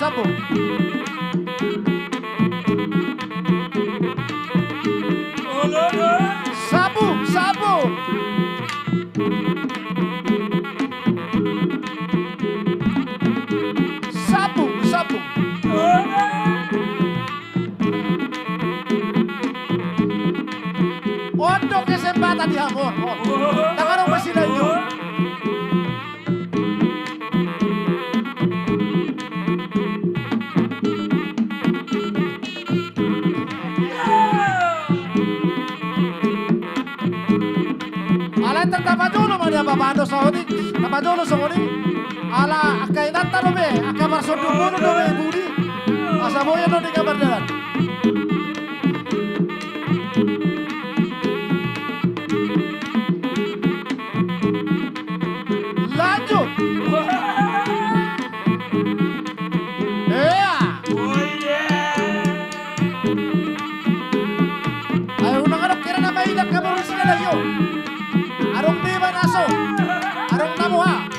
sambung. Sambung, sambung. Sambung, sambung. Untuk kesempatan di Hamon. Takarong masila yun. Alat tapadulo mo niya babado sa hodi. Tapadulo sa hodi. Ala kainan tarobe. Akamar sundugulo dobe budi. Asaboyan no di kabar jalan. Lanjut. Ayo unang-unang kira na maingat ka mo sila na yun. Arong di ba naso? Arong namuha.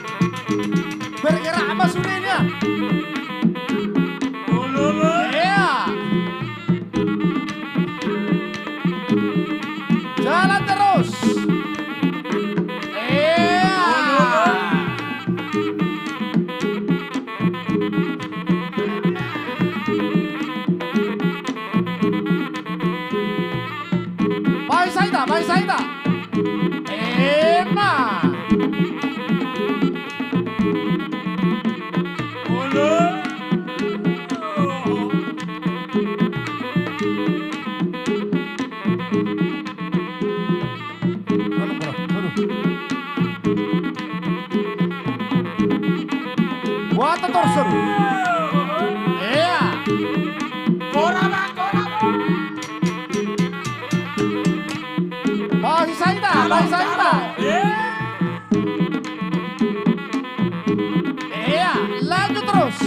Berkira ama sulinya. Jalan terus. Baik saida. Enak. Buat torso. Iya. Korama. Baik saida. Iya, lanjut terus.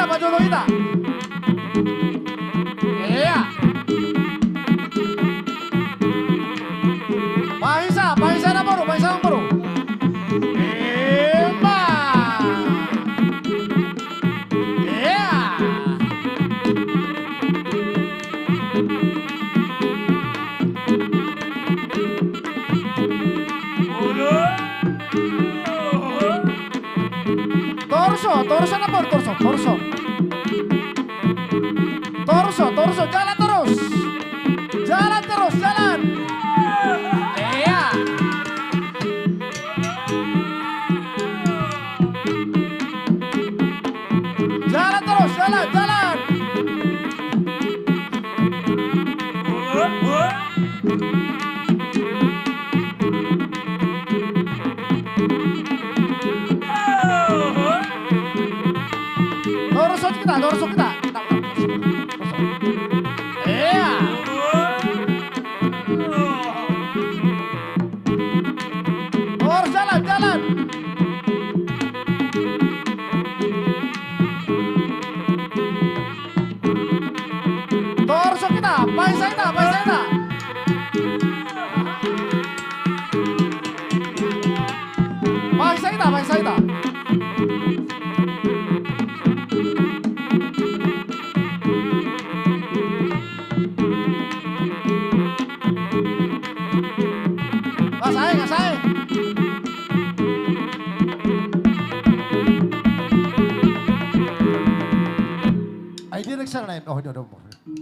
Pajuluita. Iya. Bahisa na baru. Iya. Torso na baru, torso. Torso, jalan terus. Jalan. Iya. Jalan terus, jalan. Torso kita. Iya. Terus jalan. Torso kita, Paisaida. Paisaida. Ngasay. Ay, direksyon na yun. Oh,